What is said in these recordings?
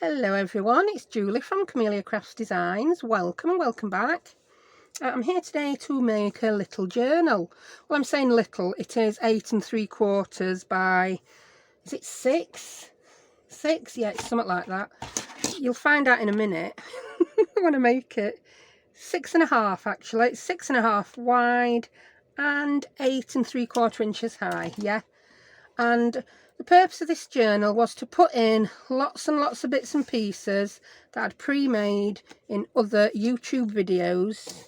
Hello everyone, it's Julie from Camelia Crafts Designs. Welcome and welcome back. I'm here today to make a little journal. Well, I'm saying little, it is 8 3/4 by, is it 6? 6? Yeah, it's something like that. You'll find out in a minute when I make it. 6.5 actually, it's 6.5 wide and 8 3/4 inches high, yeah. And the purpose of this journal was to put in lots and lots of bits and pieces that I'd pre-made in other YouTube videos.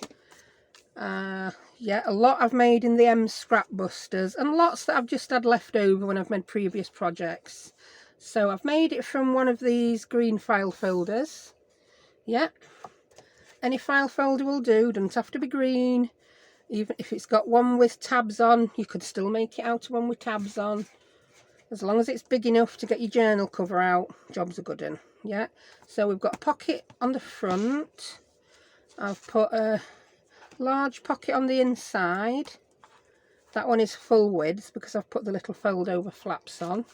Yeah, a lot I've made in the msscrapbusters and lots that I've just had left over when I've made previous projects. So I've made it from one of these green file folders. Yeah, any file folder will do, doesn't have to be green. Even if it's got one with tabs on, you could still make it out of one with tabs on. As long as it's big enough to get your journal cover out, job's a good one. Yeah, so we've got a pocket on the front. I've put a large pocket on the inside. That one is full width because I've put the little fold over flaps on.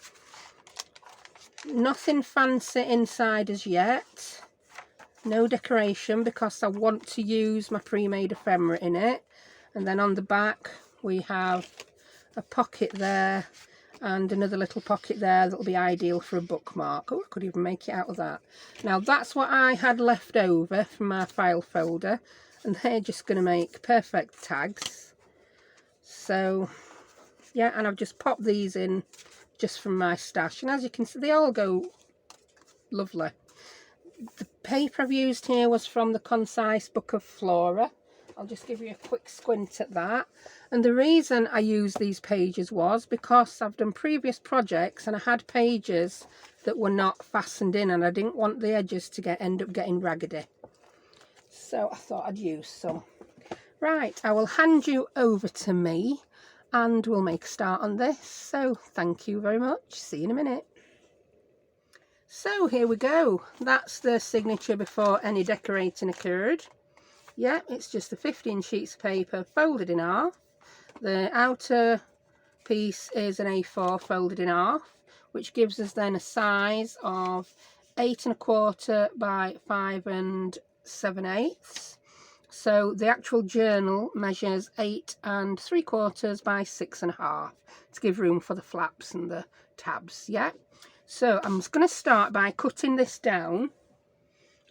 Nothing fancy inside as yet. No decoration because I want to use my pre-made ephemera in it. And then on the back we have a pocket there and another little pocket there that'll be ideal for a bookmark. Oh, I could even make it out of that. Now that's what I had left over from my file folder, and they're just going to make perfect tags. So yeah, and I've just popped these in just from my stash, and as you can see they all go lovely. The paper I've used here was from the Concise Book of Flora. I'll just give you a quick squint at that. And the reason I used these pages was because I've done previous projects and I had pages that were not fastened in and I didn't want the edges to end up getting raggedy. So I thought I'd use some. Right, I will hand you over to me and we'll make a start on this. So thank you very much. See you in a minute. So here we go. That's the signature before any decorating occurred. Yeah, it's just the 15 sheets of paper folded in half. The outer piece is an A4 folded in half, which gives us then a size of 8 1/4 by 5 7/8. So the actual journal measures 8 3/4 by 6.5 to give room for the flaps and the tabs. Yeah. So I'm just going to start by cutting this down.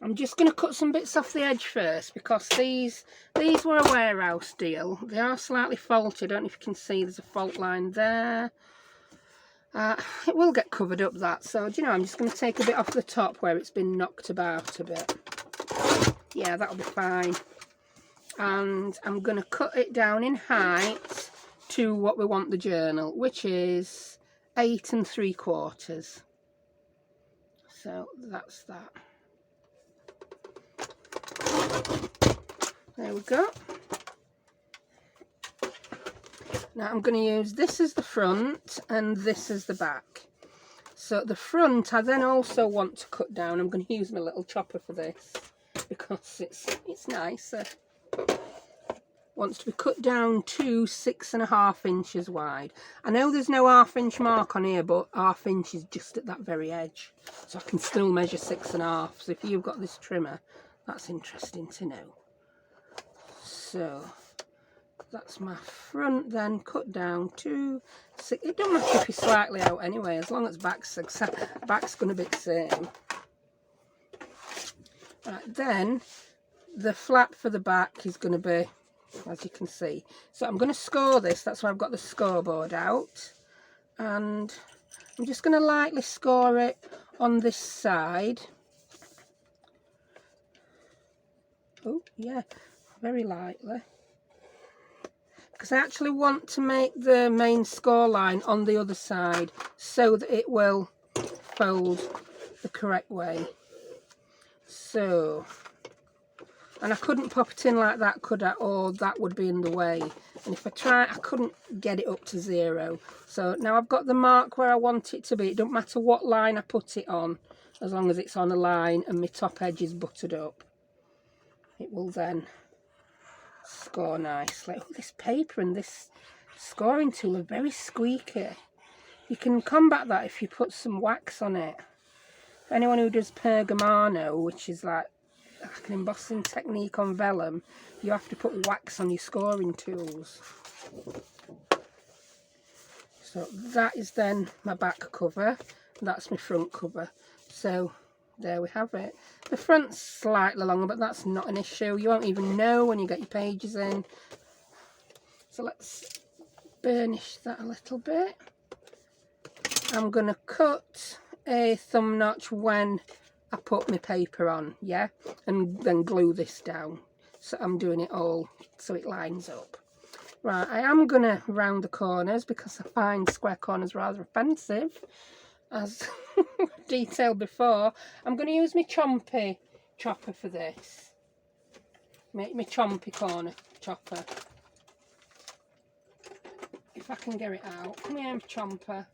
I'm just going to cut some bits off the edge first because these were a warehouse deal. They are slightly faulted. I don't know if you can see there's a fault line there. It will get covered up that. So, do you know, I'm just going to take a bit off the top where it's been knocked about a bit. Yeah, that'll be fine. And I'm going to cut it down in height to what we want the journal, which is 8 3/4. So that's that. There we go. Now I'm going to use this as the front and this as the back. So the front I then also want to cut down. I'm going to use my little chopper for this because it's nicer. Wants to be cut down to 6.5 inches wide. I know there's no 1/2 inch mark on here, but 1/2 inch is just at that very edge. So I can still measure 6.5. So if you've got this trimmer, that's interesting to know. So that's my front then cut down to 6. It don't matter if you're slightly out anyway, as long as back's going to be the same. Right, then the flap for the back is going to be, as you can see. So I'm going to score this. That's why I've got the scoreboard out. And I'm just going to lightly score it on this side. Oh, yeah, very lightly. Because I actually want to make the main score line on the other side so that it will fold the correct way. So, and I couldn't pop it in like that, could I? Or that would be in the way. And if I try, I couldn't get it up to 0. So now I've got the mark where I want it to be. It don't matter what line I put it on, as long as it's on a line and my top edge is buttered up. It will then score nicely. Oh, this paper and this scoring tool are very squeaky. You can combat that if you put some wax on it. For anyone who does pergamano, which is like an embossing technique on vellum, you have to put wax on your scoring tools. So that is then my back cover, that's my front cover. So there we have it. The front's slightly longer, but that's not an issue. You won't even know when you get your pages in. So let's burnish that a little bit. I'm going to cut a thumb notch when I put my paper on, yeah, and then glue this down. So I'm doing it all so it lines up. Right, I am going to round the corners because I find square corners rather offensive, as detailed before. I'm going to use my chompy chopper for this. My chompy corner chopper. If I can get it out. Come here, chomper.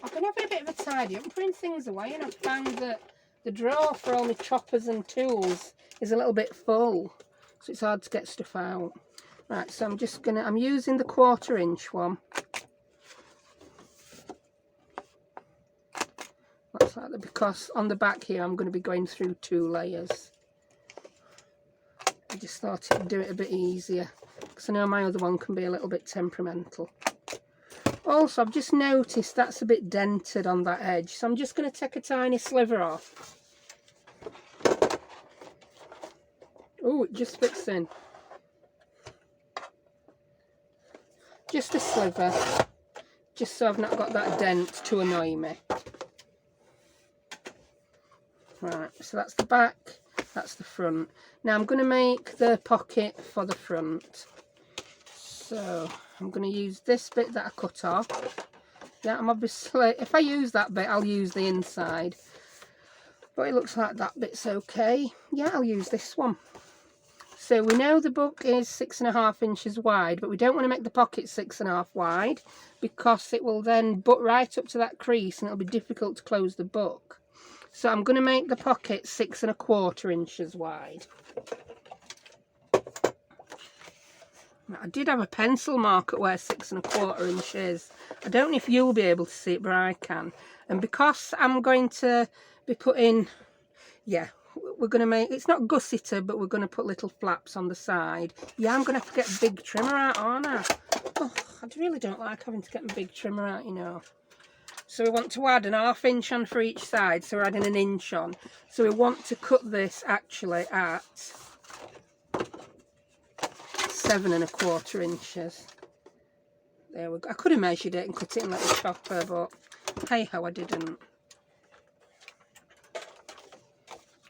I've been having a bit of a tidy up and putting things away, and I've found that the drawer for all my choppers and tools is a little bit full, so it's hard to get stuff out. Right, so I'm using the 1/4 inch one. That's like that, because on the back here I'm going to be going through 2 layers. I just thought it'd do it a bit easier, because I know my other one can be a little bit temperamental. Also, I've just noticed that's a bit dented on that edge, so I'm just going to take a tiny sliver off. Oh, it just fits in. Just a sliver, just so I've not got that dent to annoy me. Right, so that's the back, that's the front. Now I'm going to make the pocket for the front. So I'm going to use this bit that I cut off. Yeah, I'm obviously, if I use that bit, I'll use the inside. But it looks like that bit's okay. Yeah, I'll use this one. So we know the book is 6.5 inches wide, but we don't want to make the pocket 6.5 wide, because it will then butt right up to that crease and it'll be difficult to close the book. So I'm going to make the pocket 6.25 inches wide. I did have a pencil mark at where 6.25 inches. I don't know if you'll be able to see it, but I can. And because I'm going to be putting, yeah, we're going to make, it's not gussiter, but we're going to put little flaps on the side. Yeah, I'm going to have to get a big trimmer out, aren't I? Oh, I really don't like having to get a big trimmer out, you know. So we want to add 1/2 inch on for each side, so we're adding 1 inch on. So we want to cut this actually at 7.25 inches. There we go. I could have measured it and cut it in like a chopper, but hey ho, I didn't.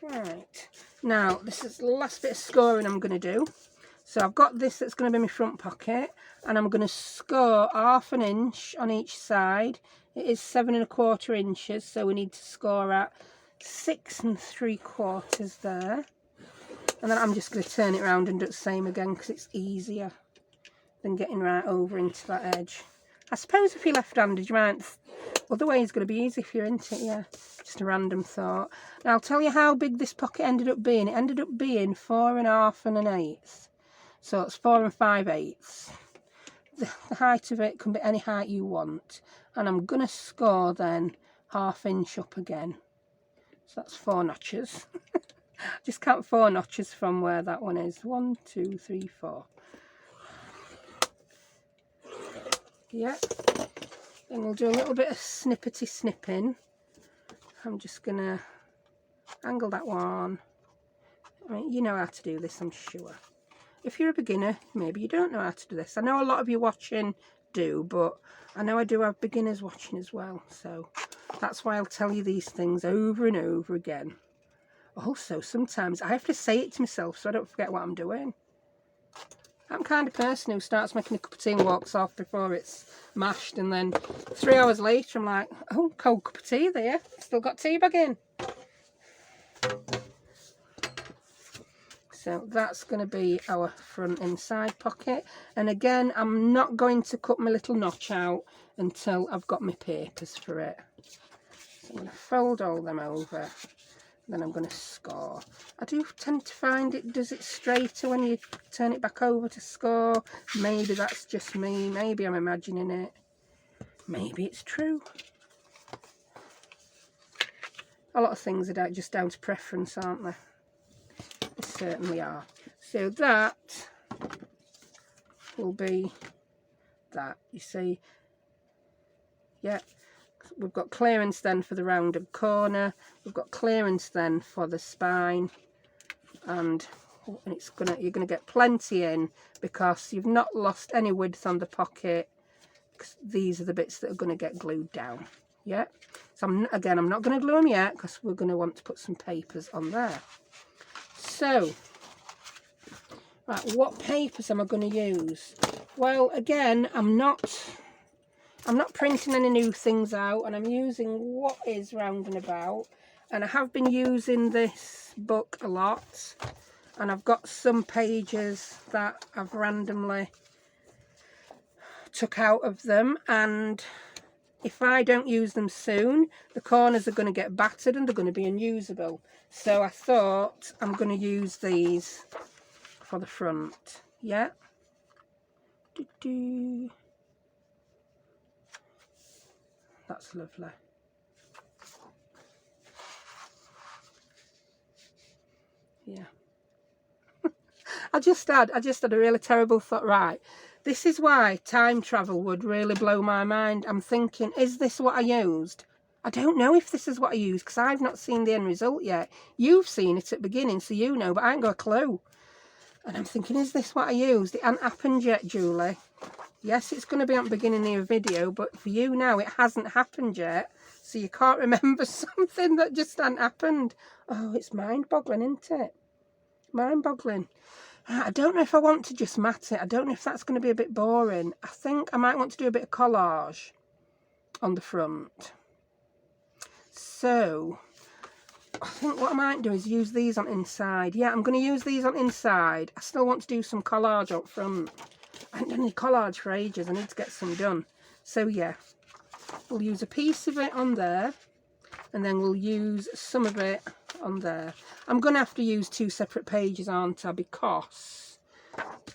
Right, now this is the last bit of scoring I'm going to do. So I've got this that's going to be my front pocket, and I'm going to score 1/2 inch on each side. It is 7.25 inches, so we need to score at 6.75 there. And then I'm just going to turn it around and do the same again, because it's easier than getting right over into that edge. I suppose if you're left-handed, you might, other way is going to be easy if you're into it, yeah. Just a random thought. Now I'll tell you how big this pocket ended up being. It ended up being 4.5 1/8. So it's 4 5/8. The height of it can be any height you want. And I'm going to score then 1/2 inch up again. So that's 4 notches. Just count 4 notches from where that one is. 1, 2, 3, 4. Yeah. Then we'll do a little bit of snippety snipping. I'm just going to angle that one. I mean, you know how to do this, I'm sure. If you're a beginner, maybe you don't know how to do this. I know a lot of you watching do, but I know I do have beginners watching as well. So that's why I'll tell you these things over and over again. Also, sometimes I have to say it to myself so I don't forget what I'm doing. I'm the kind of person who starts making a cup of tea and walks off before it's mashed, and then 3 hours later I'm like, oh, cold cup of tea there, still got tea bag in. So that's going to be our front inside pocket, and again I'm not going to cut my little notch out until I've got my papers for it. So I'm going to fold all them over. Then I'm going to score. I do tend to find it does it straighter when you turn it back over to score. Maybe that's just me. Maybe I'm imagining it. Maybe it's true. A lot of things are just down to preference, aren't they? They certainly are. So that will be that, you see. Yeah, we've got clearance then for the rounded corner, we've got clearance then for the spine, and you're gonna get plenty in because you've not lost any width on the pocket. These are the bits that are going to get glued down. Yeah, so I'm not going to glue them yet because we're going to want to put some papers on there. So right, what papers am I going to use? Well, again, I'm not printing any new things out, and I'm using what is round and about, and I have been using this book a lot, and I've got some pages that I've randomly took out of them, and if I don't use them soon, the corners are going to get battered and they're going to be unusable. So I thought I'm going to use these for the front. Yeah. That's lovely. Yeah. I just had a really terrible thought. Right, this is why time travel would really blow my mind. I'm thinking, is this what I used? I don't know if this is what I used because I've not seen the end result yet. You've seen it at the beginning, so you know, but I ain't got a clue. And I'm thinking, is this what I used? It hasn't happened yet, Julie. Yes, it's going to be at the beginning of your video, but for you now, it hasn't happened yet. So you can't remember something that just hasn't happened. Oh, it's mind-boggling, isn't it? Mind-boggling. I don't know if I want to just mat it. I don't know if that's going to be a bit boring. I think I might want to do a bit of collage on the front. So I think what I might do is use these on inside. Yeah, I'm going to use these on inside. I still want to do some collage up front. I haven't done any collage for ages. I need to get some done. So yeah, we'll use a piece of it on there, and then we'll use some of it on there. I'm going to have to use two separate pages, aren't I? Because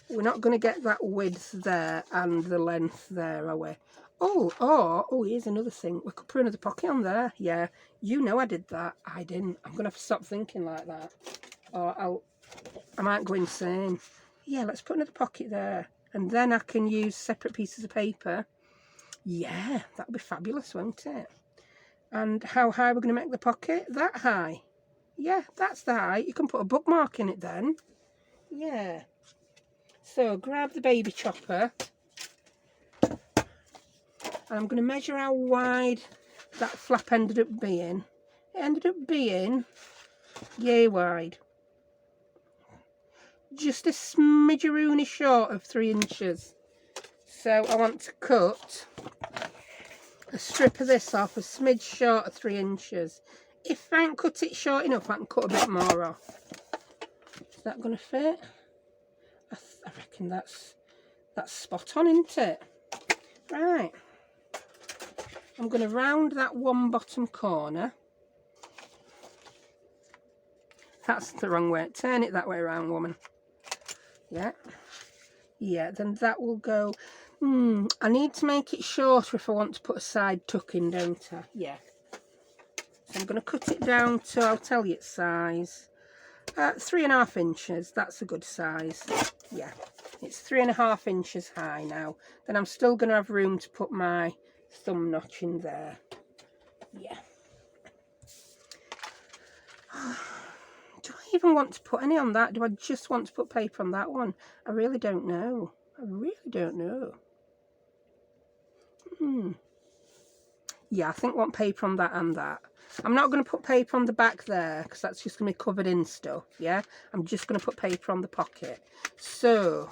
we're not going to get that width there and the length there, are we? Oh, here's another thing. We could put another pocket on there. Yeah, you know I did that. I didn't. I'm going to have to stop thinking like that, or I might go insane. Yeah, let's put another pocket there. And then I can use separate pieces of paper. Yeah, that'll be fabulous, won't it? And how high we're going to make the pocket? That high. Yeah, that's the height. You can put a bookmark in it then. Yeah. So grab the baby chopper. And I'm going to measure how wide that flap ended up being. It ended up being yay wide. Just a smidgeroony short of 3 inches. So I want to cut a strip of this off a smidge short of 3 inches. If I can cut it short enough, I can cut a bit more off. Is that going to fit? I reckon that's spot on, isn't it? Right. I'm going to round that one bottom corner. That's the wrong way. Turn it that way around, woman. Yeah. Yeah, then that will go. I need to make it shorter if I want to put a side tuck in, don't I? Yeah. So I'm going to cut it down to, I'll tell you its size, 3.5 inches. That's a good size. Yeah, it's 3.5 inches high now. Then I'm still going to have room to put my thumb notch in there. Yeah. Do I even want to put any on that? Do I just want to put paper on that one? I really don't know. I really don't know. Yeah, I think I want paper on that and that. I'm not going to put paper on the back there because that's just going to be covered in stuff. Yeah, I'm just going to put paper on the pocket. So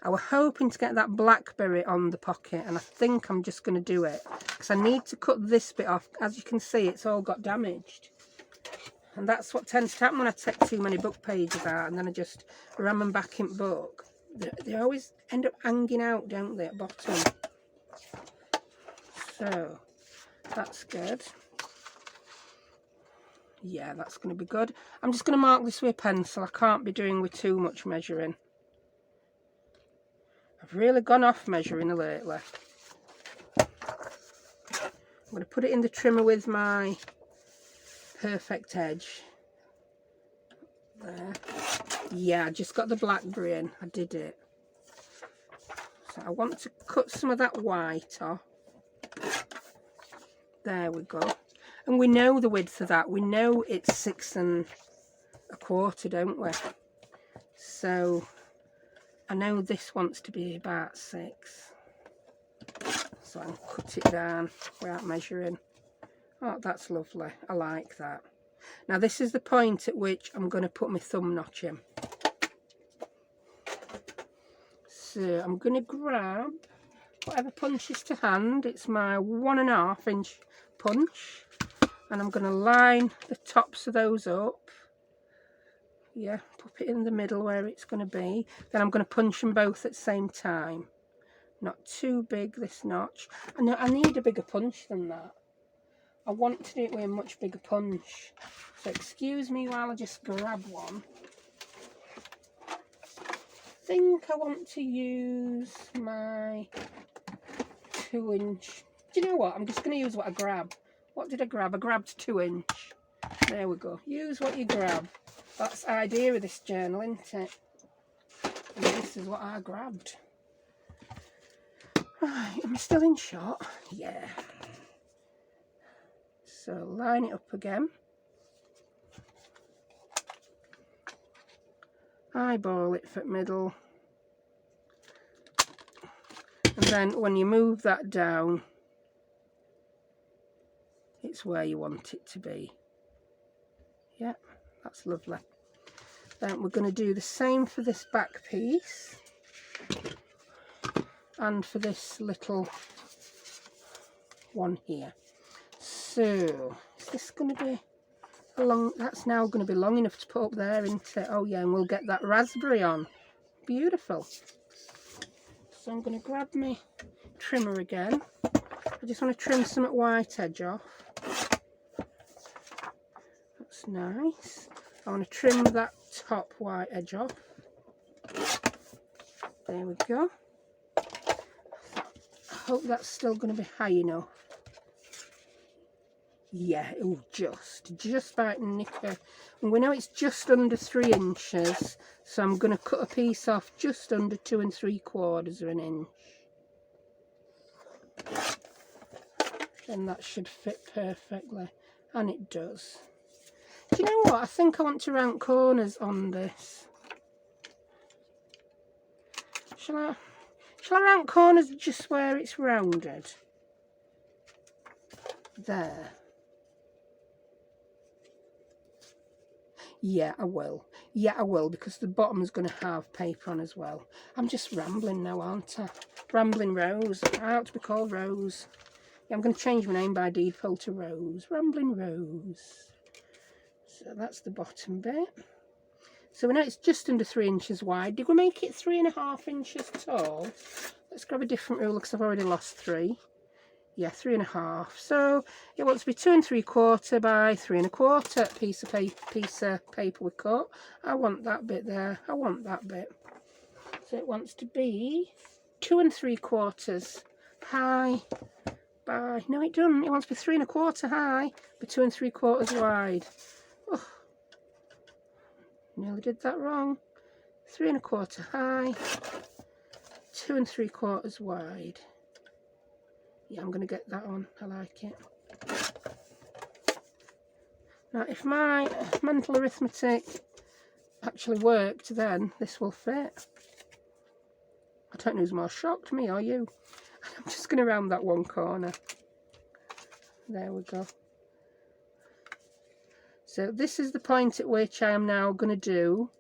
I was hoping to get that blackberry on the pocket, and I think I'm just going to do it because I need to cut this bit off. As you can see, it's all got damaged, and that's what tends to happen when I take too many book pages out and then I just ram them back in book. They always end up hanging out, don't they, at bottom? So that's good. Yeah, that's going to be good. I'm just going to mark this with a pencil. I can't be doing with too much measuring. I've really gone off measuring lately. I'm going to put it in the trimmer with my perfect edge. There. Yeah, I just got the blackberry in. I did it. So I want to cut some of that white off. There we go. And we know the width of that. We know it's 6 1/4, don't we? So I know this wants to be about 6. So I'll cut it down without measuring. Oh, that's lovely. I like that. Now this is the point at which I'm going to put my thumb notch in. So I'm going to grab whatever punches to hand. It's my 1.5 inch punch, and I'm going to line the tops of those up. Yeah, pop it in the middle where it's going to be. Then I'm going to punch them both at the same time. Not too big, this notch. I need a bigger punch than that. I want to do it with a much bigger punch. So excuse me while I just grab one. I think I want to use my 2 inch. Do you know what? I'm just going to use what I grab. What did I grab? I grabbed 2 inch. There we go. Use what you grab. That's the idea of this journal, isn't it? And this is what I grabbed. Right, am I still in shot? Yeah. So line it up again. Eyeball it for middle. And then when you move that down, it's where you want it to be. Yeah, that's lovely. Then we're going to do the same for this back piece. And for this little one here. So, is this going to be long? That's now going to be long enough to put up there, isn't it? Oh yeah, and we'll get that raspberry on. Beautiful. So I'm going to grab my trimmer again. I just want to trim some at white edge off. That's nice. I want to trim that top white edge off. There we go. I hope that's still going to be high enough. Yeah, it'll just about nick her. And we know it's just under 3 inches, so I'm going to cut a piece off just under 2 3/4 of an inch. And that should fit perfectly, and it does. Do you know what? I think I want to round corners on this. Shall I round corners just where it's rounded? There. Yeah, I will. Yeah, I will, because the bottom's going to have paper on as well. I'm just rambling now, aren't I? Rambling Rose. I ought to be called Rose. Yeah, I'm going to change my name by default to Rose. Rambling Rose. So that's the bottom bit. So we know it's just under 3 inches wide. Did we make it 3.5 inches tall? Let's grab a different ruler because I've already lost 3. Yeah, 3.5. So it wants to be 2 3/4 by 3 1/4 piece of paper we cut. I want that bit there. I want that bit. So it wants to be 2 3/4 high by. No, it doesn't. It wants to be 3 1/4 high by 2 3/4 wide. Oh, nearly did that wrong. 3 1/4 high, 2 3/4 wide. Yeah, I'm going to get that on. I like it. Now, if my mental arithmetic actually worked, then this will fit. I don't know who's more shocked, me or you. I'm just going to round that one corner. There we go. So this is the point at which I am now going to do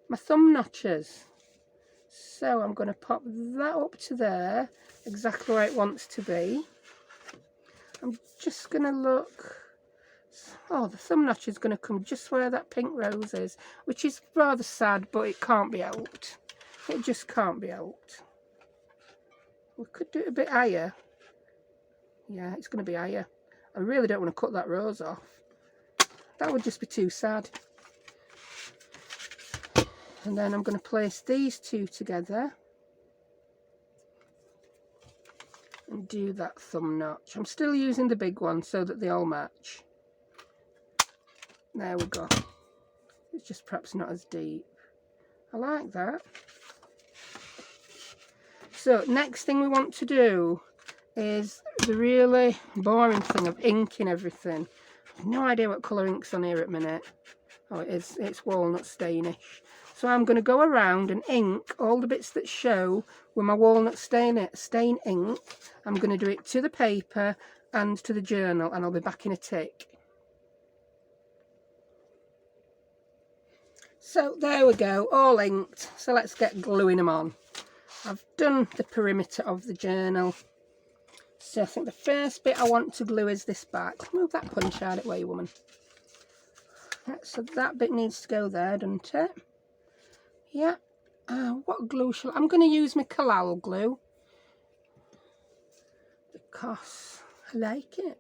my thumb notches. So I'm going to pop that up to there, exactly where it wants to be. I'm just going to look. Oh, the thumb notch is going to come just where that pink rose is, which is rather sad, but it can't be helped. It just can't be helped. We could do it a bit higher. Yeah, it's going to be higher. I really don't want to cut that rose off. That would just be too sad. And then I'm going to place these two together and do that thumb notch. I'm still using the big one so that they all match. There we go. It's just perhaps not as deep. I like that. So next thing we want to do is the really boring thing of inking everything. I've no idea what colour ink's on here at the minute. Oh, it's walnut stainish. So I'm going to go around and ink all the bits that show with my walnut stain ink. I'm going to do it to the paper and to the journal, and I'll be back in a tick. So there we go, all inked. So let's get gluing them on. I've done the perimeter of the journal. So I think the first bit I want to glue is this back. Move that punch out of the way, woman. So that bit needs to go there, doesn't it? Yeah. What glue shall I'm going to use my Camelia glue because I like it.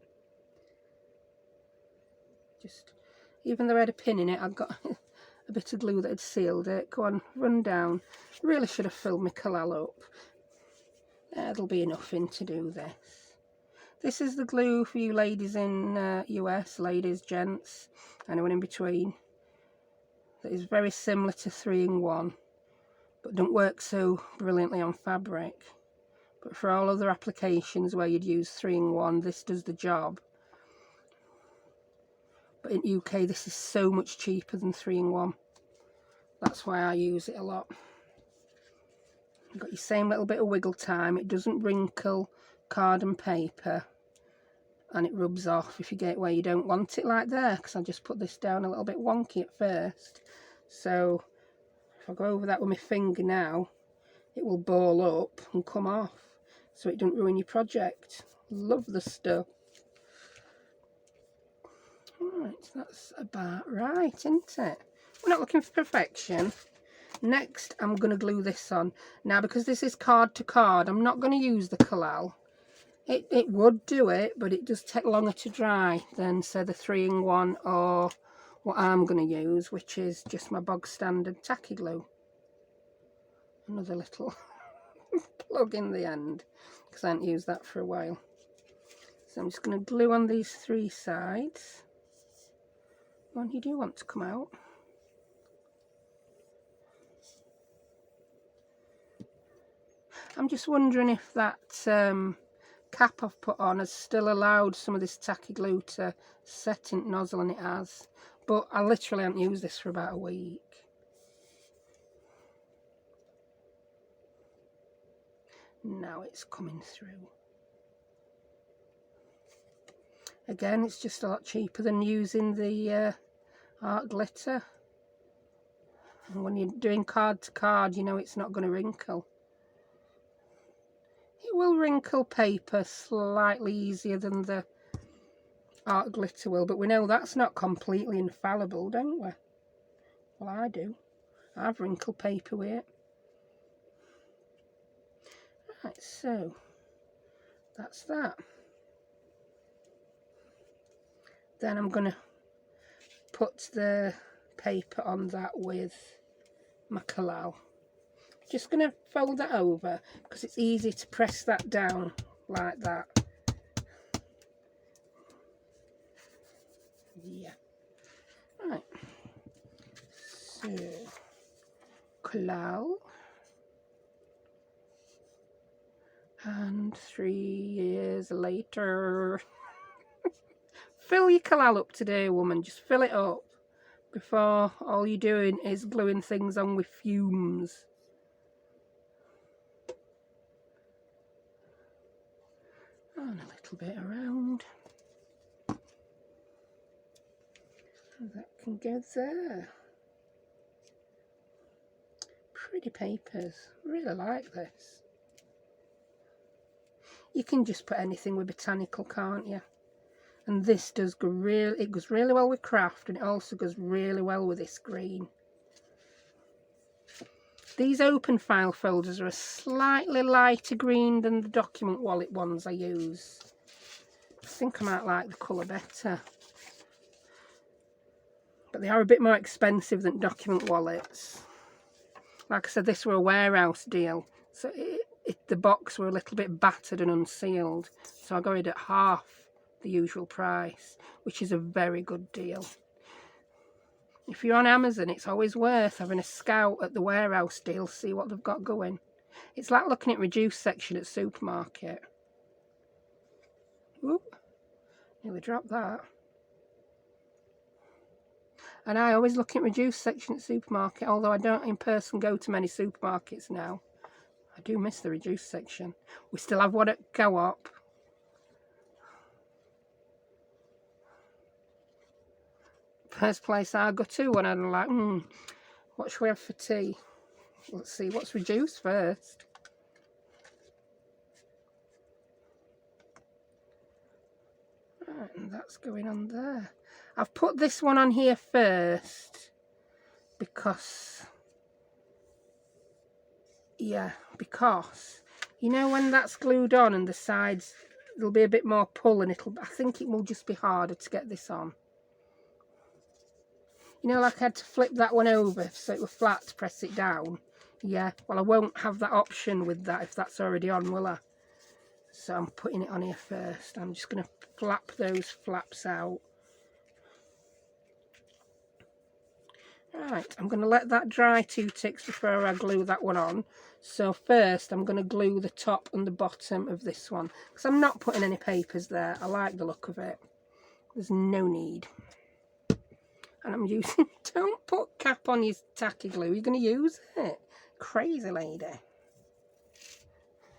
Just, even though I had a pin in it, I've got a bit of glue that had sealed it. Go on, run down. Really should have filled my Camelia up. That'll be enough in to do this. This is the glue for you ladies in US, ladies, gents, anyone in between. That is very similar to 3-in-1, but don't work so brilliantly on fabric. But for all other applications where you'd use 3-in-1, this does the job. But in UK, this is so much cheaper than 3-in-1. That's why I use it a lot. You've got your same little bit of wiggle time. It doesn't wrinkle card and paper. And it rubs off if you get where you don't want it, like there, because I just put this down a little bit wonky at first. So if I go over that with my finger now, it will ball up and come off, so it doesn't ruin your project. Love the stuff. Right, that's about right, isn't it? We're not looking for perfection. Next, I'm going to glue this on. Now, because this is card to card, I'm not going to use the Camelia. It would do it, but it does take longer to dry than, say, the 3-in-1 or what I'm going to use, which is just my bog standard tacky glue. Another little plug in the end, because I haven't used that for a while. So I'm just going to glue on these 3 sides. One you do want to come out. I'm just wondering if that cap I've put on has still allowed some of this tacky glue to set in nozzle, and it has. But I literally haven't used this for about a week. Now it's coming through. Again, it's just a lot cheaper than using the art glitter. And when you're doing card to card, you know it's not going to wrinkle. It will wrinkle paper slightly easier than the art glitter will, but we know that's not completely infallible, don't we? Well, I do. I've wrinkled paper with it. Right, so that's that. Then I'm going to put the paper on that with my Camelia. Just going to fold that over because it's easy to press that down like that. Yeah. Right. So, Camelia. And 3 years later. Fill your Camelia up today, woman. Just fill it up before all you're doing is gluing things on with fumes. And a little bit around. And that can go there. Pretty papers. Really like this. You can just put anything with botanical, can't you? And this does go really, it goes really well with craft, and it also goes really well with this green. These open file folders are a slightly lighter green than the document wallet ones I use. I think I might like the colour better. But they are a bit more expensive than document wallets. Like I said, this were a warehouse deal, so the box were a little bit battered and unsealed, so I got it at half the usual price, which is a very good deal. if you're on Amazon, it's always worth having a scout at the warehouse deal, see what they've got going. It's like looking at reduced section at supermarket. Oop, nearly dropped that. And I always look at reduced section at supermarket, although I don't in person go to many supermarkets now. I do miss the reduced section. We still have one at Co-op. First place I go to when I'm like, what should we have for tea? Let's see what's reduced first. Right, and that's going on there. I've put this one on here first because, because you know when that's glued on and the sides, there'll be a bit more pull and I think it will just be harder to get this on. You know, like I had to flip that one over so it was flat to press it down. Yeah, well I won't have that option with that if that's already on, will I? So I'm putting it on here first. I'm just going to flap those flaps out. Right, I'm going to let that dry 2 ticks before I glue that one on. So first I'm going to glue the top and the bottom of this one, because I'm not putting any papers there. I like the look of it. There's no need. And I'm using, don't put cap on your tacky glue, you're going to use it. Crazy lady.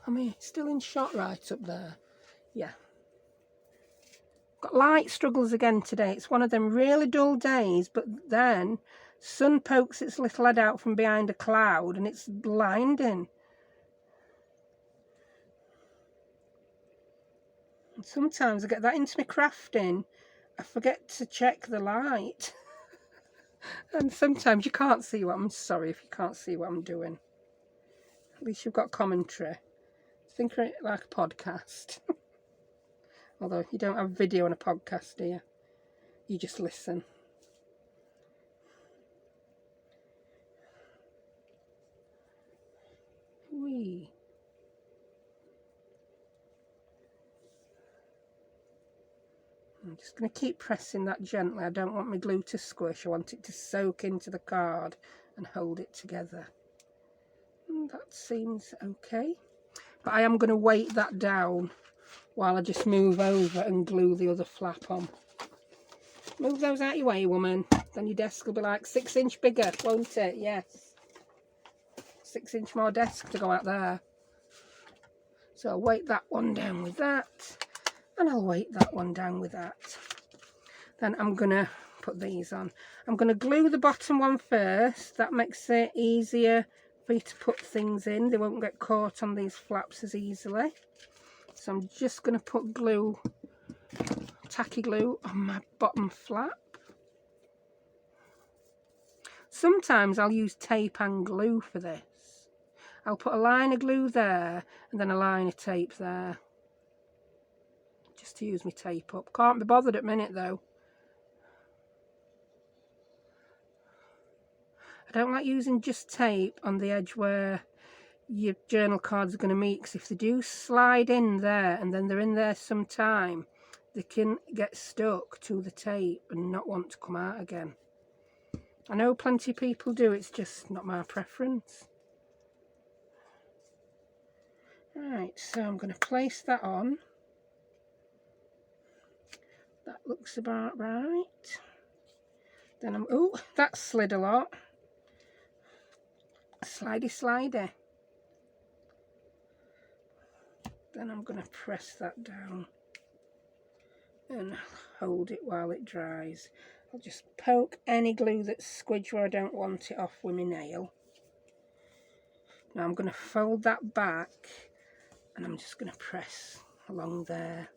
I mean, it's still in shot right up there. Yeah. Got light struggles again today. It's one of them really dull days, but then sun pokes its little head out from behind a cloud and it's blinding. And sometimes I get that into my crafting, I forget to check the light. And sometimes you can't see what I'm sorry if you can't see what I'm doing. At least you've got commentary. Think of it like a podcast. Although you don't have video on a podcast, do you? You just listen. Whee. I'm just going to keep pressing that gently. I don't want my glue to squish. I want it to soak into the card and hold it together. And that seems okay. But I am going to weight that down while I just move over and glue the other flap on. Move those out your way, woman. Then your desk will be like 6 inch bigger, won't it? Yes. 6 inch more desk to go out there. So I'll weight that one down with that. And I'll weight that one down with that. Then I'm going to put these on. I'm going to glue the bottom one first. That makes it easier for you to put things in. They won't get caught on these flaps as easily. So I'm just going to put glue, tacky glue, on my bottom flap. Sometimes I'll use tape and glue for this. I'll put a line of glue there and then a line of tape there. Just to use my tape up. Can't be bothered at the minute though. I don't like using just tape on the edge where your journal cards are going to meet, because if they do slide in there and then they're in there some time, they can get stuck to the tape and not want to come out again. I know plenty of people do, it's just not my preference. Right, so I'm going to place that on. That looks about right. Then I'm, oh, that slid a lot. Slidey, slidey. Then I'm going to press that down and hold it while it dries. I'll just poke any glue that's squidged where I don't want it off with my nail. Now I'm going to fold that back and I'm just going to press along there.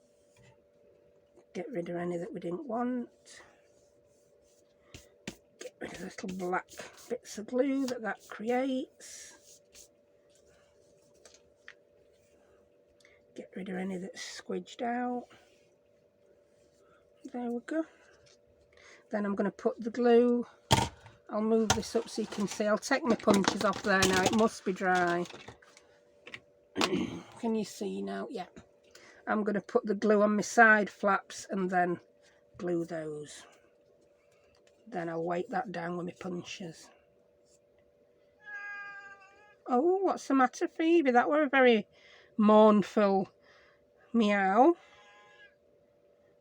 Get rid of any that we didn't want. Get rid of the little black bits of glue that creates. Get rid of any that's squidged out. There we go. Then I'm going to put the glue. I'll move this up so you can see. I'll take my punches off there now. It must be dry. Can you see now? Yeah. I'm going to put the glue on my side flaps and then glue those. Then I'll weight that down with my punches. Oh, what's the matter, Phoebe? That were a very mournful meow.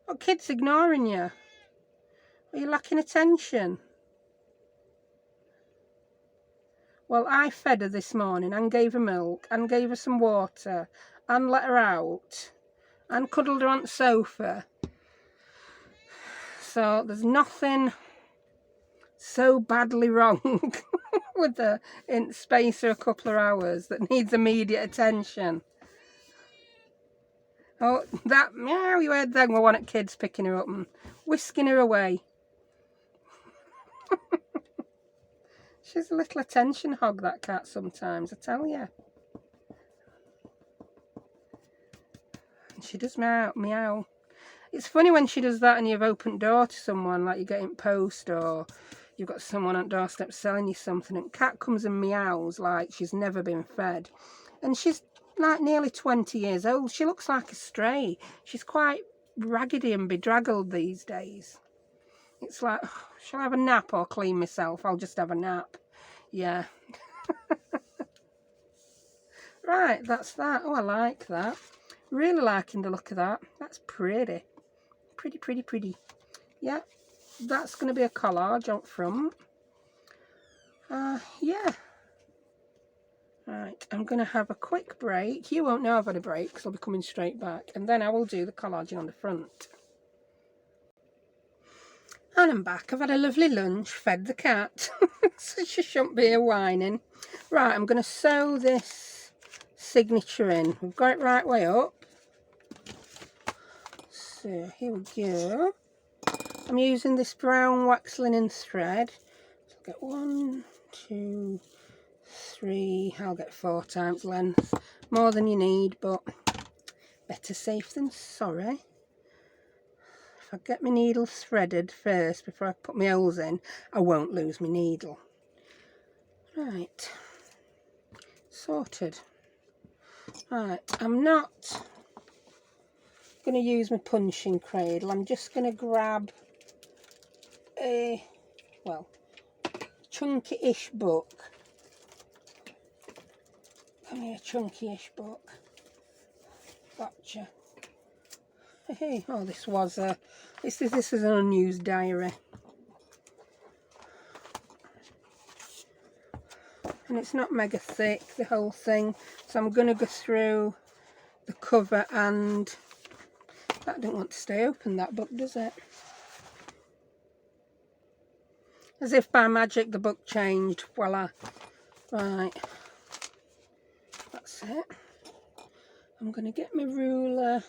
What kid's ignoring you? Are you lacking attention? Well, I fed her this morning and gave her milk and gave her some water and let her out and cuddled her on the sofa. So there's nothing so badly wrong with her in space of a couple of hours that needs immediate attention. Oh, that meow you heard then were one of kids picking her up and whisking her away. She's a little attention hog, that cat, sometimes, I tell you. And she does meow. It's funny when she does that and you've opened door to someone, like you're getting post or you've got someone on doorstep selling you something, and cat comes and meows like she's never been fed. And she's like nearly 20 years old. She looks like a stray. She's quite raggedy and bedraggled these days. It's like, oh, shall I have a nap or clean myself? I'll just have a nap. Yeah. Right, that's that. Oh, I like that. Really liking the look of that. That's pretty. Pretty. Yeah, that's going to be a collage up front. Yeah. Right, I'm going to have a quick break. You won't know I've had a break because I'll be coming straight back. And then I will do the collaging on the front. And I'm back. I've had a lovely lunch, fed the cat. So she shouldn't be here whining. Right, I'm going to sew this signature in. We've got it right way up. So here we go. I'm using this brown wax linen thread. So I'll get 1, 2, 3. I'll get 4 times length. More than you need, but better safe than sorry. If I get my needle threaded first before I put my holes in, I won't lose my needle. Right, sorted. Right, I'm not going to use my punching cradle. I'm just going to grab a, well, chunky-ish book. Come here, chunky-ish book. Gotcha. Hey, oh, this was a, this is an unused diary. And it's not mega thick, the whole thing. So I'm going to go through the cover, and that didn't want to stay open, that book, does it? As if by magic the book changed. Voila. Right. That's it. I'm going to get my ruler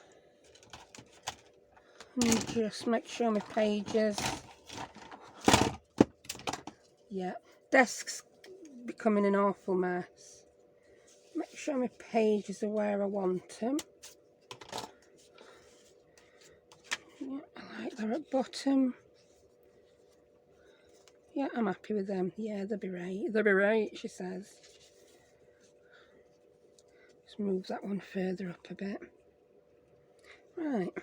and just make sure my pages. Yeah. Desk's becoming an awful mess. Make sure my pages are where I want them. Yeah, I like they're at bottom. Yeah, I'm happy with them. Yeah, they'll be right. They'll be right, she says. Just move that one further up a bit. Right.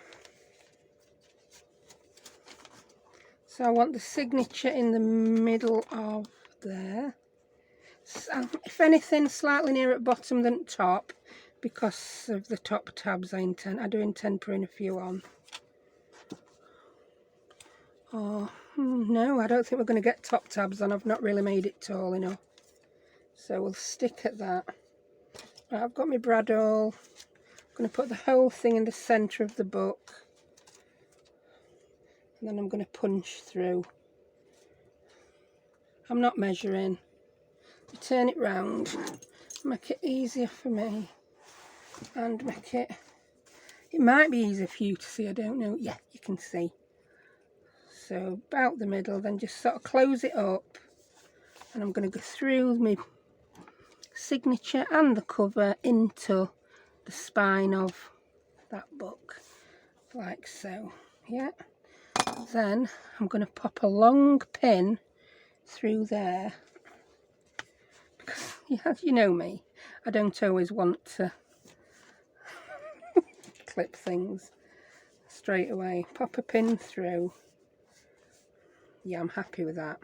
So I want the signature in the middle of there. So if anything, slightly nearer at bottom than top, because of the top tabs I do intend putting a few on. Oh, no, I don't think we're going to get top tabs on. I've not really made it tall enough. So we'll stick at that. Right, I've got my bradawl. I'm going to put the whole thing in the centre of the book. And then I'm going to punch through. I'm not measuring. You turn it round, make it easier for me, and make it, it might be easier for you to see, I don't know. Yeah, you can see. So about the middle, then just sort of close it up, and I'm going to go through my signature and the cover into the spine of that book, like so. Yeah. Then I'm going to pop a long pin through there, because yeah, you know me, I don't always want to clip things straight away. Pop a pin through, yeah, I'm happy with that.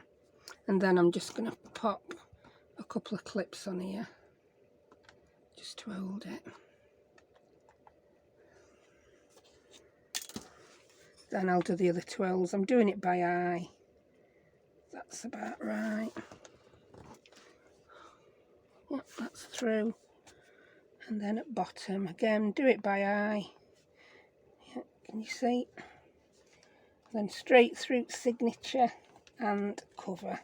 And then I'm just going to pop a couple of clips on here just to hold it. Then I'll do the other twirls. I'm doing it by eye. That's about right. Yep, that's through. And then at bottom, again, do it by eye. Yep, can you see? Then straight through signature and cover.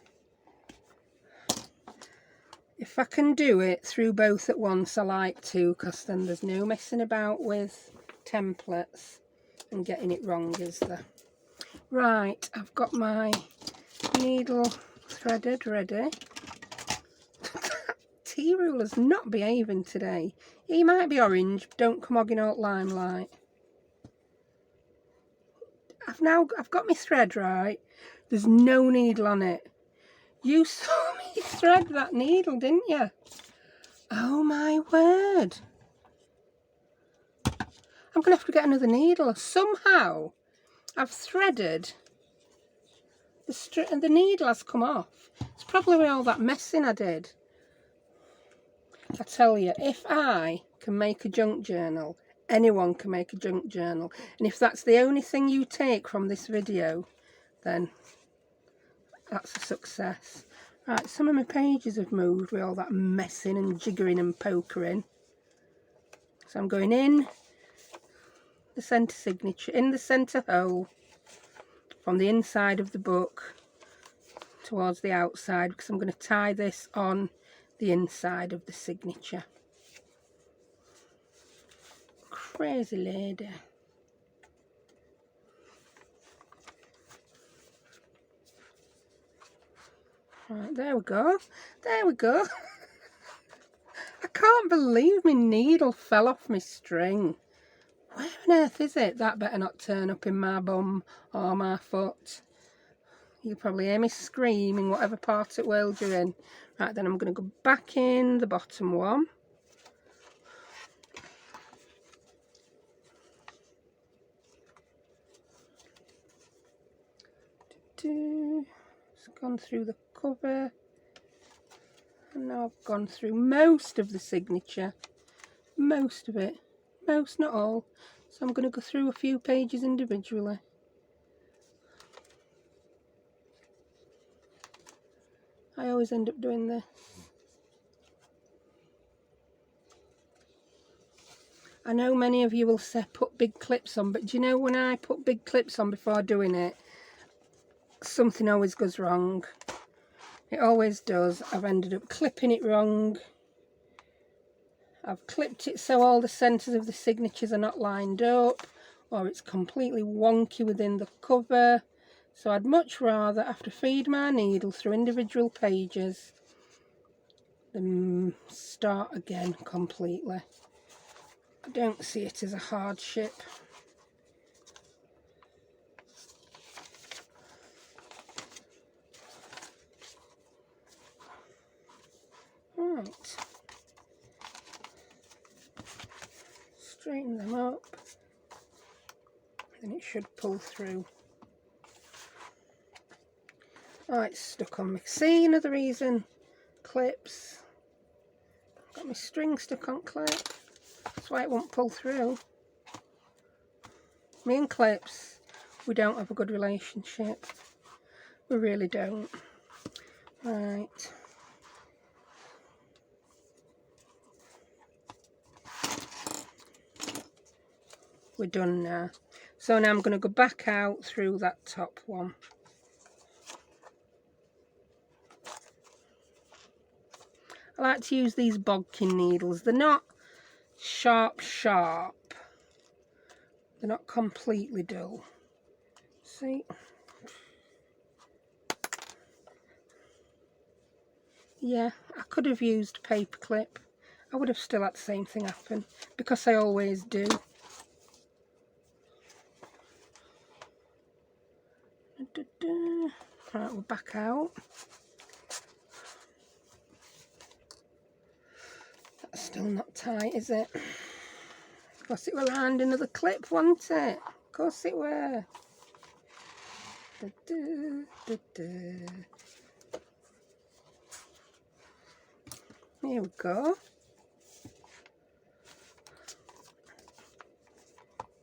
If I can do it through both at once, I like to, because then there's no messing about with templates and getting it wrong, is there? Right, I've got my needle threaded ready. Tea ruler's not behaving today. He might be orange, but don't come hogging out limelight. I've got my thread right. There's no needle on it. You saw me thread that needle, didn't you? Oh my word. I'm going to have to get another needle. Somehow I've threaded and the needle has come off. It's probably with all that messing I did. I tell you, if I can make a junk journal, anyone can make a junk journal. And if that's the only thing you take from this video, then that's a success. Right, some of my pages have moved with all that messing and jiggering and pokering. So I'm going in the centre signature, in the centre hole, from the inside of the book towards the outside, because I'm going to tie this on the inside of the signature. Crazy lady. Right, there we go. There we go. I can't believe my needle fell off my string. Where on earth is it? That better not turn up in my bum or my foot. You'll probably hear me screaming whatever part of the world you're in. Right, then I'm going to go back in the bottom one. It's gone through the cover. And now I've gone through most of the signature. Most of it. Most, not all. So I'm going to go through a few pages individually. I always end up doing this. I know many of you will say put big clips on, but do you know when I put big clips on before doing it, something always goes wrong. It always does. I've ended up clipping it wrong. I've clipped it so all the centres of the signatures are not lined up, or it's completely wonky within the cover. So I'd much rather have to feed my needle through individual pages than start again completely. I don't see it as a hardship. Right. Straighten them up. Then it should pull through. Oh, it's stuck on me. See, another reason. Clips. Got my string stuck on clip. That's why it won't pull through. Me and clips, we don't have a good relationship. We really don't. Right. We're done now. So now I'm going to go back out through that top one. I like to use these bodkin needles. They're not sharp. They're not completely dull. See? Yeah, I could have used paper clip. I would have still had the same thing happen, because I always do. Right, we're back out. That's still not tight, is it? Of course it were around another clip, wasn't it? Of course it were. Da, da, da, da. Here we go.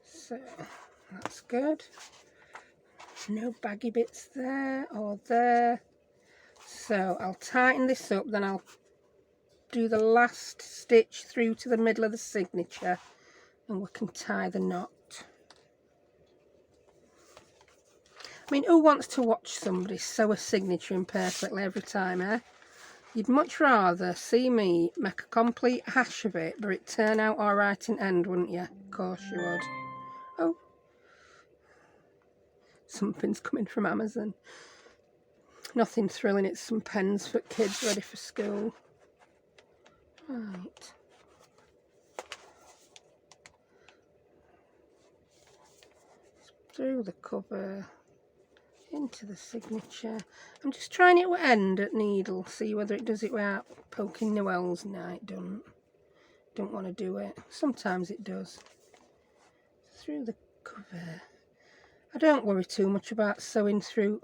So that's good. No baggy bits there or there. So I'll tighten this up, then I'll do the last stitch through to the middle of the signature and we can tie the knot. I mean, who wants to watch somebody sew a signature imperfectly every time, eh? You'd much rather see me make a complete hash of it, but it turn out alright in end, wouldn't you? Of course you would. Oh, something's coming from Amazon. Nothing thrilling, it's some pens for kids ready for school. Right. Through the cover, into the signature. I'm just trying it with end at needle, see whether it does it without poking the wells. No, it don't want to do it. Sometimes it does. Through the cover. I don't worry too much about sewing through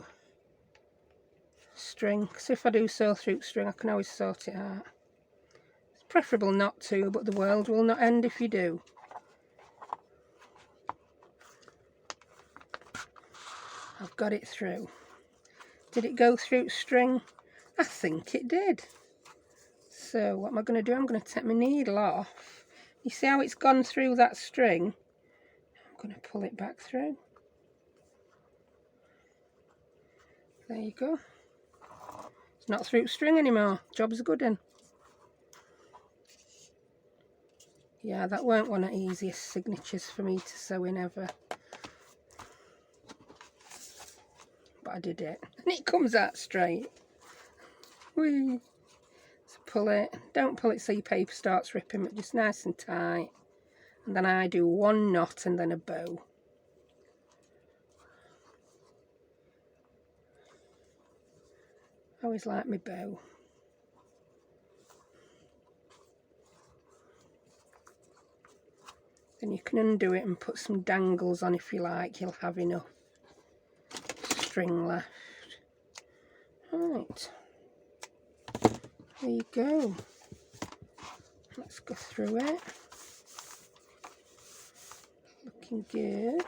string, because if I do sew through string I can always sort it out. It's preferable not to, but the world will not end if you do. I've got it through. Did it go through string? I think it did. So what am I going to do? I'm going to take my needle off. You see how it's gone through that string? I'm going to pull it back through. There you go. It's not through string anymore. Job's good in. Yeah, that weren't one of the easiest signatures for me to sew in ever. But I did it. And it comes out straight. Whee! So pull it. Don't pull it so your paper starts ripping, but just nice and tight. And then I do one knot and then a bow. I always like my bow. Then you can undo it and put some dangles on if you like. You'll have enough string left. Right. There you go. Let's go through it. Looking good.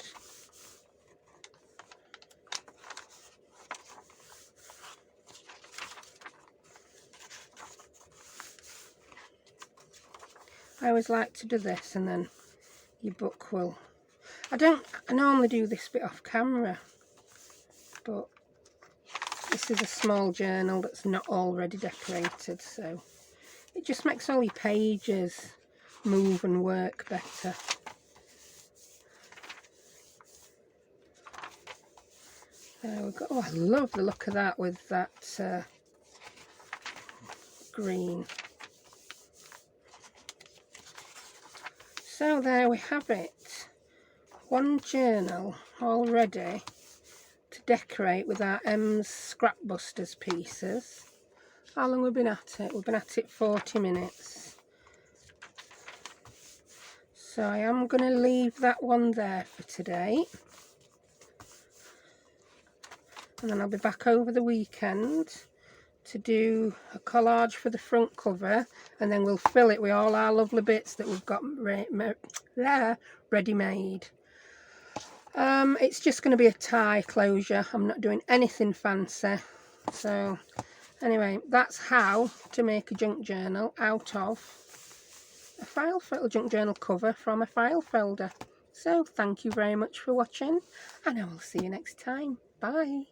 I always like to do this and then your book will... I normally do this bit off camera, but this is a small journal that's not already decorated, so it just makes all your pages move and work better. There we go. Oh, I love the look of that with that green. So there we have it. One journal all ready to decorate with our msscrapbusters pieces. How long have we been at it? We've been at it 40 minutes. So I am going to leave that one there for today. And then I'll be back over the weekend to do a collage for the front cover, and then we'll fill it with all our lovely bits that we've got ready made. It's just going to be a tie closure. I'm not doing anything fancy. So anyway, that's how to make a junk journal out of a file folder, junk journal cover from a file folder. So thank you very much for watching, and I will see you next time. Bye.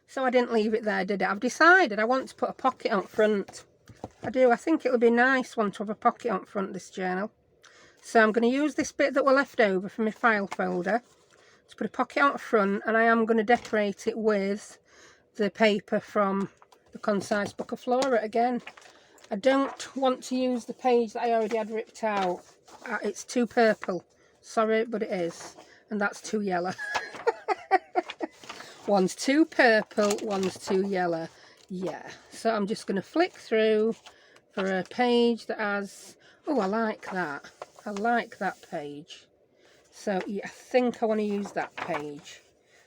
So I didn't leave it there, did I? I've decided I want to put a pocket on front. I do. I think it would be a nice one to have a pocket on front, this journal. So I'm going to use this bit that were left over from my file folder to put a pocket on front, and I am going to decorate it with the paper from the Concise Book of Flora again. I don't want to use the page that I already had ripped out. It's too purple. Sorry, but it is. And that's too yellow. One's too purple, one's too yellow. Yeah, so I'm just going to flick through for a page that has... Oh, I like that. I like that page. So yeah, I think I want to use that page.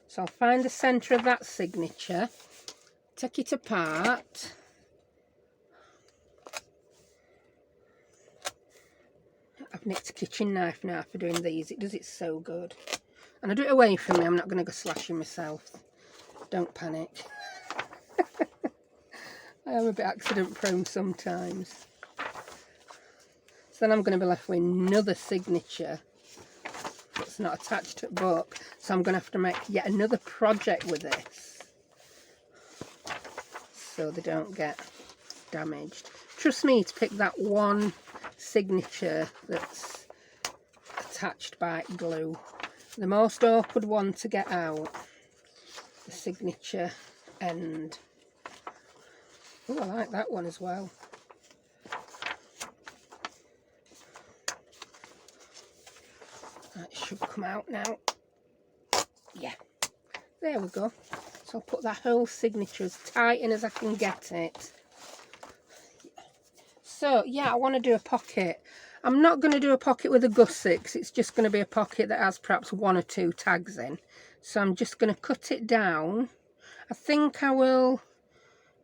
So I'll find the centre of that signature, take it apart. I've nicked a kitchen knife now for doing these. It does it so good. And I do it away from me. I'm not going to go slashing myself. Don't panic. I am a bit accident prone sometimes. So then I'm going to be left with another signature that's not attached to a book. So I'm going to have to make yet another project with this, so they don't get damaged. Trust me to pick that one signature that's attached by glue. The most awkward one to get out, the signature end. Oh, I like that one as well. That should come out now. Yeah, there we go. So I'll put that whole signature as tight in as I can get it. So yeah, I want to do a pocket. I'm not going to do a pocket with a gusset because it's just going to be a pocket that has perhaps 1 or 2 tags in. So I'm just going to cut it down. I think I will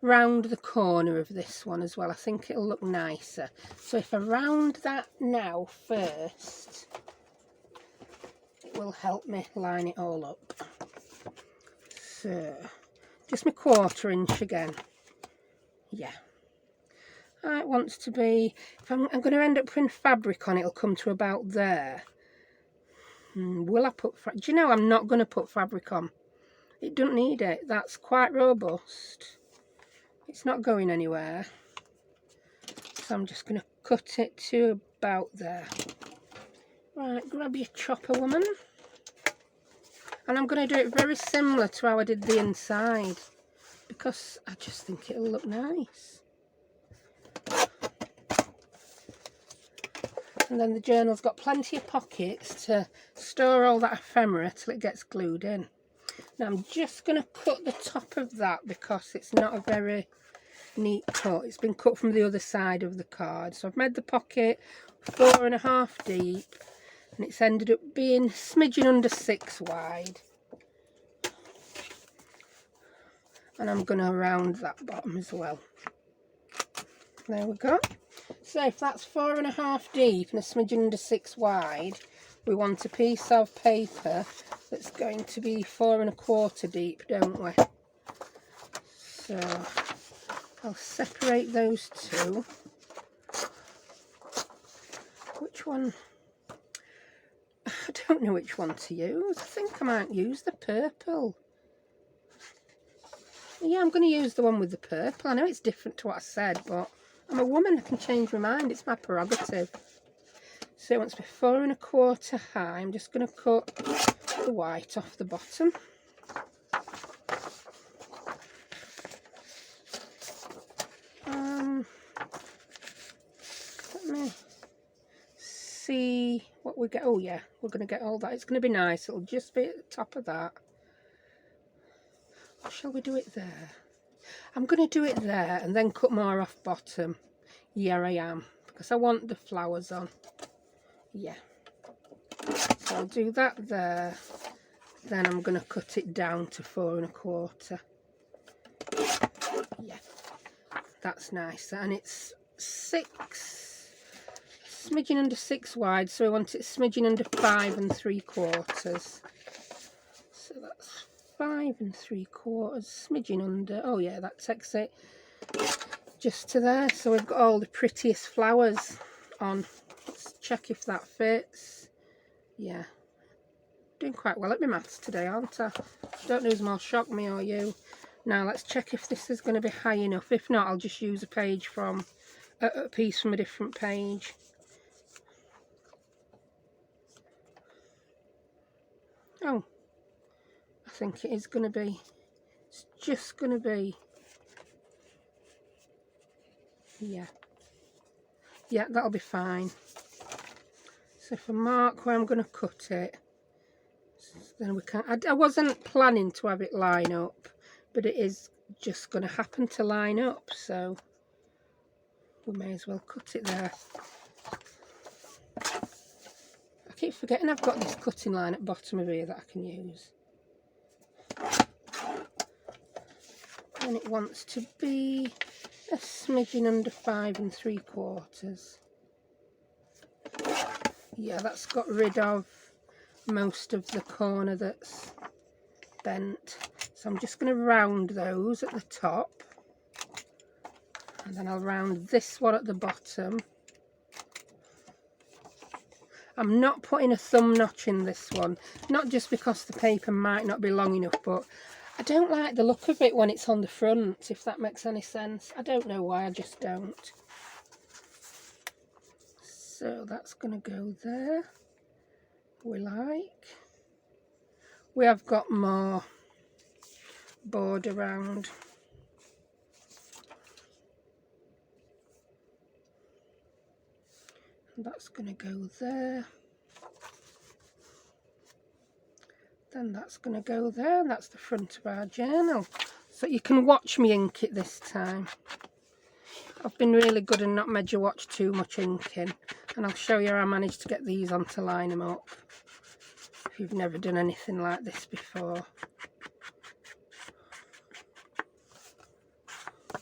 round the corner of this one as well. I think it'll look nicer. So if I round that now first, it will help me line it all up. So just my 1/4 inch again. Yeah. It wants to be, if I'm going to end up putting fabric on, it'll come to about there. Will I put, do you know, I'm not going to put fabric on. It doesn't need it. That's quite robust. It's not going anywhere. So I'm just going to cut it to about there. Right, grab your chopper, woman. And I'm going to do it very similar to how I did the inside, because I just think it'll look nice. And then the journal's got plenty of pockets to store all that ephemera till it gets glued in. Now I'm just going to cut the top of that because it's not a very neat cut. It's been cut from the other side of the card. So I've made the pocket 4.5 deep and it's ended up being smidgen under 6 wide. And I'm going to round that bottom as well. There we go. So if that's 4.5 deep and a smidgen under 6 wide, we want a piece of paper that's going to be 4.25 deep, don't we? So I'll separate those two. Which one? I don't know which one to use. I think I might use the purple. Yeah, I'm going to use the one with the purple. I know it's different to what I said, but I'm a woman. I can change my mind. It's my prerogative. So it wants to be 4.25 high. I'm just going to cut the white off the bottom. Let me see what we get. Oh yeah, we're going to get all that. It's going to be nice. It'll just be at the top of that. Or shall we do it there? I'm going to do it there and then cut more off bottom. Yeah, I am, because I want the flowers on. Yeah. So I'll do that there. Then I'm going to cut it down to 4.25. Yeah. That's nice. And it's 6, smidgen under 6 wide. So I want it smidgen under 5.75. So that's 5.75, smidgen under. Oh yeah, that takes it just to there. So we've got all the prettiest flowers on. Let's check if that fits. Yeah, doing quite well at my maths today, aren't I? Don't know who's more shocked, me or you. Now let's check if this is going to be high enough. If not, I'll just use a page from a piece from a different page. Oh, I think it is going to be. It's just going to be. Yeah. Yeah, that'll be fine. So if I mark where I'm going to cut it, then we can. I wasn't planning to have it line up, but it is just going to happen to line up, so we may as well cut it there. I keep forgetting I've got this cutting line at the bottom of here that I can use. And it wants to be a smidgen under 5 3/4. Yeah, that's got rid of most of the corner that's bent. So I'm just going to round those at the top. And then I'll round this one at the bottom. I'm not putting a thumb notch in this one, not just because the paper might not be long enough, but I don't like the look of it when it's on the front, if that makes any sense. I don't know why, I just don't. So that's going to go there. We have got more board around. And that's going to go there. Then that's going to go there, and that's the front of our journal. So you can watch me ink it this time. I've been really good and not made you watch too much inking, and I'll show you how I managed to get these on to line them up if you've never done anything like this before.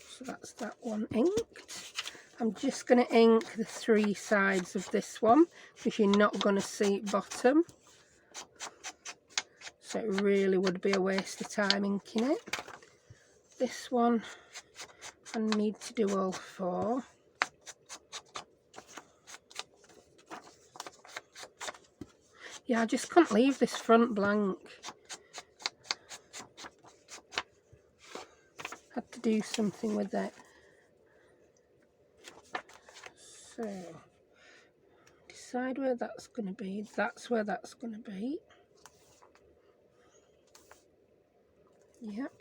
So that's that one inked. I'm just going to ink the 3 sides of this one because you're not going to see it bottom. So it really would be a waste of time inking it. This one I need to do all 4. Yeah, I just couldn't leave this front blank. Had to do something with it. So, decide where that's going to be. That's where that's going to be. Yep.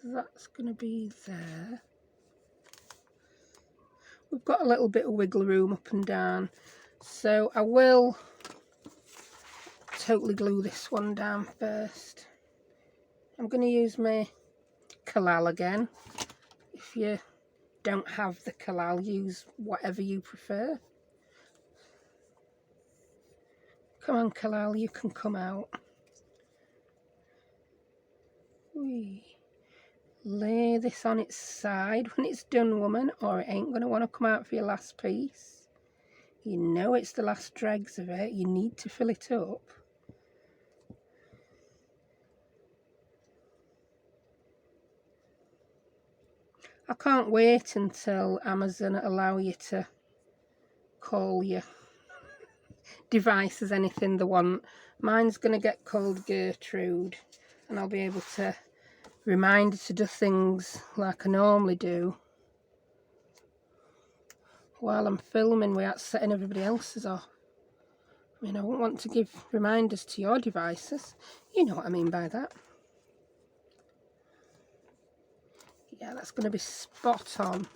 That's going to be there. We've got a little bit of wiggle room up and down, so I will totally glue this one down first. I'm going to use my collal again. If you don't have the collal, use whatever you prefer. Come on, collal, you can come out. Whee. Lay this on its side when it's done, woman, or it ain't going to want to come out for your last piece. You know it's the last dregs of it. You need to fill it up. I can't wait until Amazon allow you to call your devices anything they want. Mine's going to get called Gertrude, and I'll be able to remind it to do things like I normally do while I'm filming without setting everybody else's off. I mean, I wouldn't want to give reminders to your devices. You know what I mean by that. Yeah, that's going to be spot on.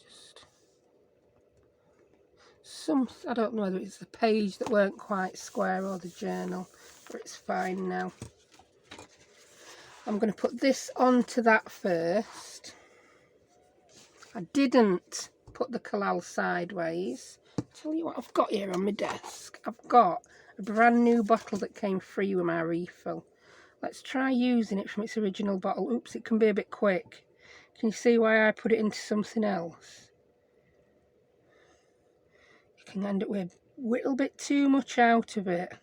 Just some, I don't know whether it's the page that weren't quite square or the journal, but it's fine now. I'm going to put this onto that first. I didn't put the collal sideways. Tell you what I've got here on my desk. I've got a brand new bottle that came free with my refill. Let's try using it from its original bottle. Oops, it can be a bit quick. Can you see why I put it into something else? You can end up with a little bit too much out of it.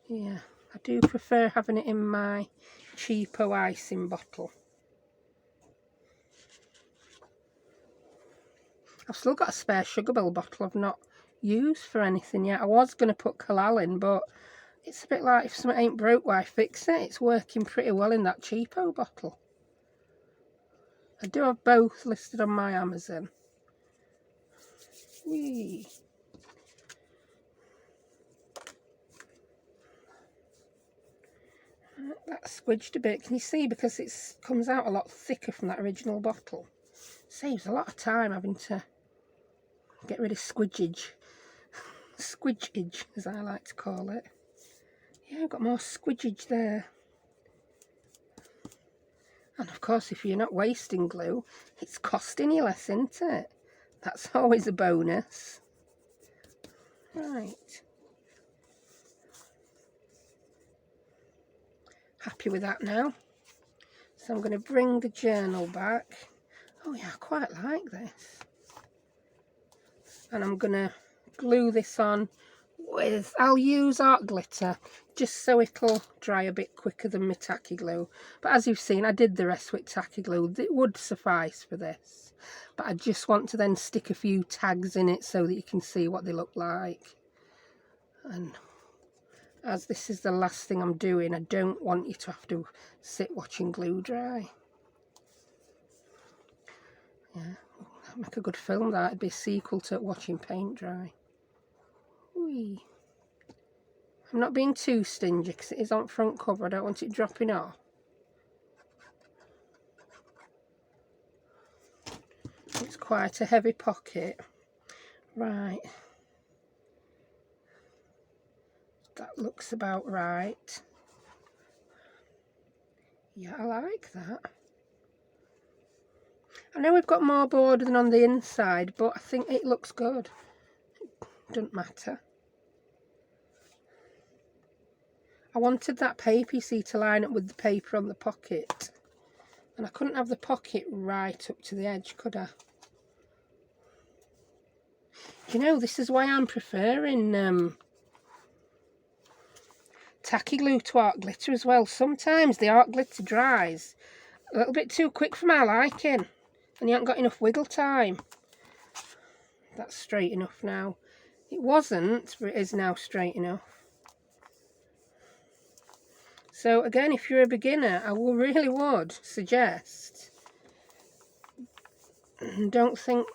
Yeah, I do prefer having it in my cheapo icing bottle. I've still got a spare sugar bill bottle I've not used for anything yet. I was going to put collal in, but it's a bit like if something ain't broke, why fix it? It's working pretty well in that cheapo bottle. I do have both listed on my Amazon. Whee. That squidged a bit. Can you see? Because it comes out a lot thicker from that original bottle. Saves a lot of time having to get rid of squidgage. Squidgage, as I like to call it. Yeah, I've got more squidgage there. And of course, if you're not wasting glue, it's costing you less, isn't it? That's always a bonus. Right. Happy with that now. So I'm going to bring the journal back. Oh yeah, I quite like this. And I'm going to glue this on with, I'll use art glitter just so it'll dry a bit quicker than my tacky glue. But as you've seen, I did the rest with tacky glue. It would suffice for this. But I just want to then stick a few tags in it so that you can see what they look like. And as this is the last thing I'm doing, I don't want you to have to sit watching glue dry. Yeah, that'd make a good film, that. It'd be a sequel to watching paint dry. Whee. I'm not being too stingy because it is on front cover. I don't want it dropping off. It's quite a heavy pocket. Right. That looks about right. Yeah, I like that. I know we've got more border than on the inside, but I think it looks good. It doesn't matter. I wanted that paper, you see, to line up with the paper on the pocket. And I couldn't have the pocket right up to the edge, could I? You know, this is why I'm preferring tacky glue to art glitter as well. Sometimes the art glitter dries a little bit too quick for my liking, and you haven't got enough wiggle time. That's straight enough now. It wasn't, but it is now straight enough. So again, if you're a beginner, I really would suggest, don't think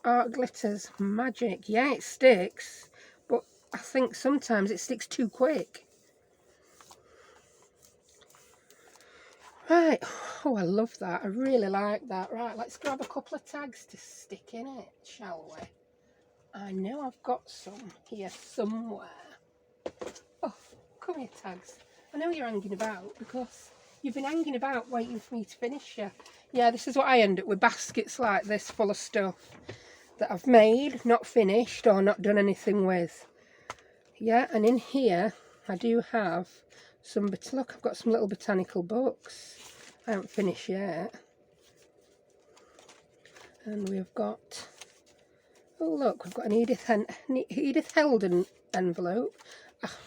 art glitter's magic. Yeah, it sticks, but I think sometimes it sticks too quick. Right, oh, I love that. I really like that. Right, let's grab a couple of tags to stick in it, shall we? I know I've got some here somewhere. Oh, come here, tags. I know you're hanging about because you've been hanging about waiting for me to finish you. Yeah, this is what I end up with, baskets like this full of stuff that I've made, not finished or not done anything with. Yeah, and in here I do have some, but look, I've got some little botanical books I haven't finished yet. And we've got, oh look, we've got an Edith Heldon envelope.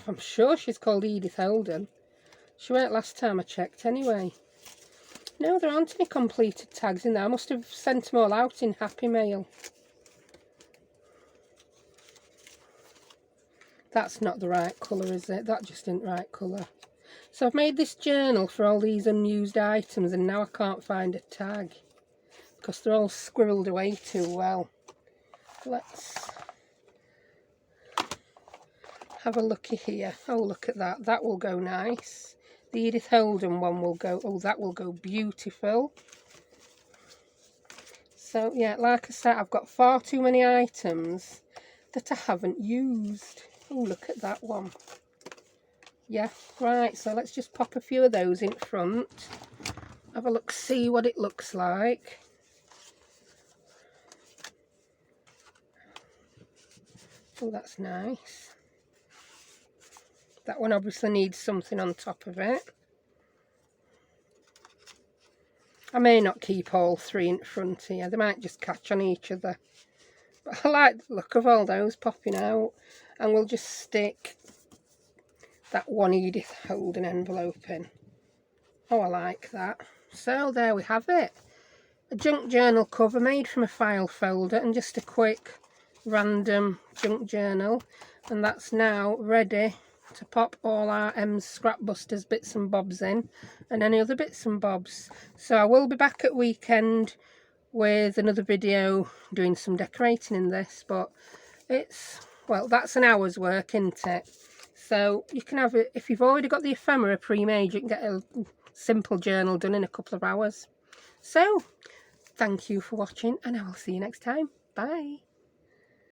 I'm sure she's called Edith Heldon. She weren't last time I checked anyway. No, there aren't any completed tags in there. I must have sent them all out in Happy Mail. That's not the right colour, is it? That just isn't the right colour. So I've made this journal for all these unused items, and now I can't find a tag because they're all squirreled away too well. Let's have a looky here. Oh, look at that. That will go nice. The Edith Heldon one will go, oh, that will go beautiful. So, yeah, like I said, I've got far too many items that I haven't used. Oh, look at that one. Yeah, right, so let's just pop a few of those in front. Have a look, see what it looks like. Oh, that's nice. That one obviously needs something on top of it. I may not keep all three in front here. They might just catch on each other. But I like the look of all those popping out. And we'll just stick that one Edith Heldon envelope in. Oh, I like that. So there we have it. A junk journal cover made from a file folder and just a quick random junk journal. And that's now ready to pop all our msscrapbusters bits and bobs in, and any other bits and bobs. So I will be back at weekend with another video doing some decorating in this, but it's, well, that's an hour's work, isn't it? So you can have it, if you've already got the ephemera pre-made, you can get a simple journal done in a couple of hours. So thank you for watching, and I will see you next time. Bye.